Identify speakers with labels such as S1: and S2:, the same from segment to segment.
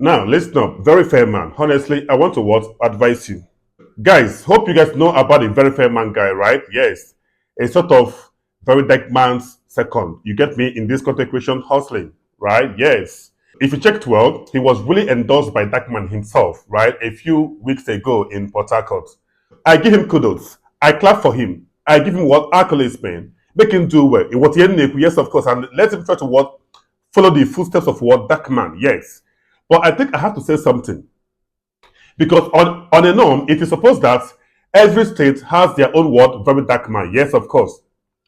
S1: Now, listen up. Very fair man. Honestly, I want to what? Advise you. Guys, hope you guys know about the very fair man guy, right? Yes. A sort of very dark man's second. You get me in this content creation hustling, right? Yes. If you checked well, he was really endorsed by Darkman himself, right? A few weeks ago in Port Harcourt. I give him kudos. I clap for him. I give him what accolades, man. Make him do well. In what he yes, of course, and let him try to what follow the footsteps of what Darkman, yes. But I think I have to say something. Because on a norm, it is supposed that every state has their own word, very dark man. Yes, of course.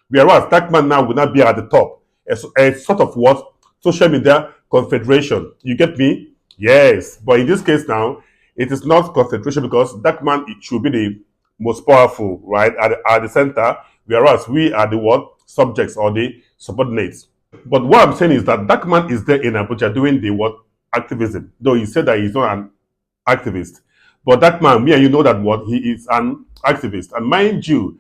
S1: Whereas dark man now will not be at the top. A sort of what? Social media confederation. You get me? Yes. But in this case now, it is not confederation because dark man it should be the most powerful, right? At the center, whereas we are the what? Subjects or the subordinates. But what I'm saying is that dark man is there in Abuja doing the what? Activism. Though he said that he's not an activist. But that man, me and you know that what he is an activist. And mind you,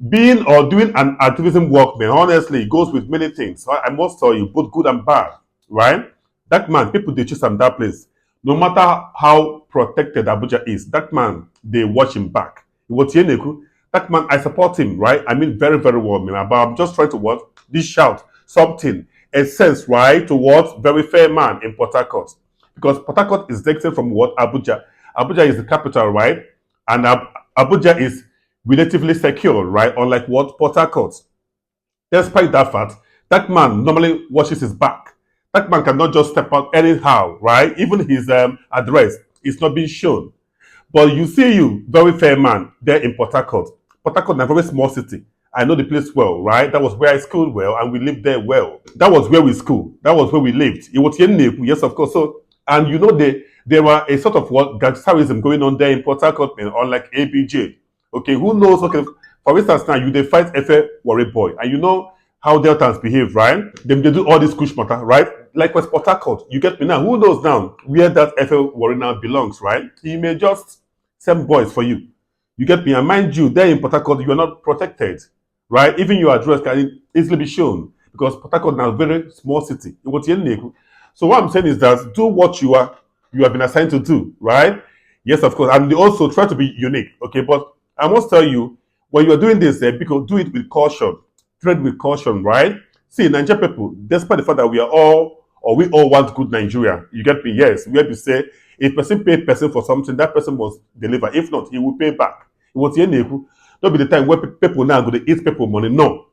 S1: being or doing an activism work, man, honestly, it goes with many things. So I must tell you, both good and bad, right? That man, people they choose him that place. No matter how protected Abuja is, that man, they watch him back. What that man, I support him, right? I mean, very, very well, man. But I'm just trying to what dish out something, a sense, right, towards very fair man in Port Harcourt because Port Harcourt is distinct from what Abuja. Abuja is the capital, right? And Abuja is relatively secure, right? Unlike what Port Harcourt. Despite that fact, that man normally watches his back. That man cannot just step out anyhow, right? Even his address is not being shown. But you see, you very fair man there in Port Harcourt. Port Harcourt is a very small city. I know the place well, right? That was where I schooled well, and we lived there well. That was where we schooled. That was where we lived. It was Yenepu, yes, of course. So, and you know, there were a sort of what gangsterism going on there in Port Harcourt, unlike ABJ. Okay, who knows? Okay, for instance, now you they fight FA Worry Boy, and you know how Deltans behave, right? Them they do all this kush matter, right? Likewise, Port Harcourt. You get me now? Who knows now where that FA Worry now belongs, right? He may just send boys for you. You get me? And mind you, there in Port Harcourt, you are not protected, right? Even your address can easily be shown because Port Harcourt now is a very small city. So what I'm saying is that do what you have been assigned to do, right? Yes, of course. And they also try to be unique. Okay, but I must tell you, when you're doing this, because do it with caution. Tread with caution, right? See, Nigerian people, despite the fact that we are all or we all want good Nigeria, you get me? Yes, we have to say if person pay person for something, that person must deliver. If not, he will pay back. It was don't be the time where people now go to eat people money. No.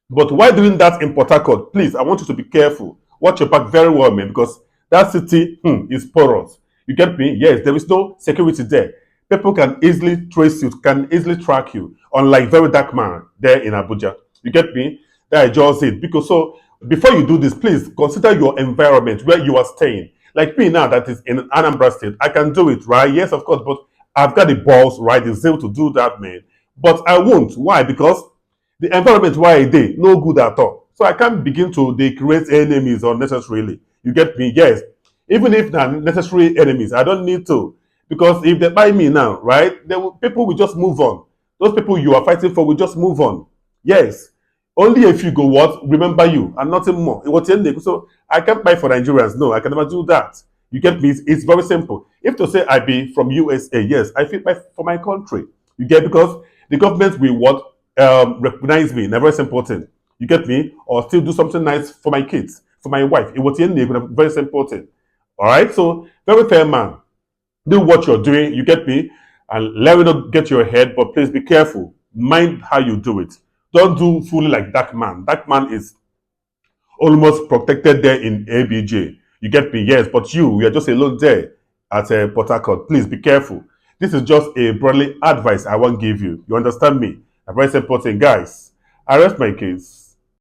S1: But while doing that in Port Harcourt, please, I want you to be careful. Watch your back very well, man, because that city is porous. You get me? Yes, there is no security there. People can easily trace you, can easily track you, unlike very dark man there in Abuja. You get me? That I just it. Because so before you do this, please consider your environment where you are staying. Like me now that is in Anambra State, I can do it, right? Yes, of course, but I've got the balls, right, the zeal to do that, man. But I won't. Why? Because the environment where I did, no good at all. So I can't begin to they create enemies unnecessarily. You get me? Yes. Even if they're necessary enemies, I don't need to. Because if they buy me now, right, people will just move on. Those people you are fighting for will just move on. Yes. Only if you go what? Remember you and nothing more. So I can't buy for Nigerians. No, I can never do that. You get me? It's very simple. If to say I be from USA, yes, I feel for my country. You get because the government will what recognize me in a very simple thing. You get me? Or still do something nice for my kids, for my wife. It was very simple thing. All right. So very fair man. Do what you're doing. You get me? And let me not get your head, but please be careful. Mind how you do it. Don't do fully like that man. That man is almost protected there in ABJ. You get me? Yes, but you are just alone there at Port Harcourt. Please be careful. This is just a brotherly advice I want to give you. You understand me? A very simple thing, guys. I rest my case.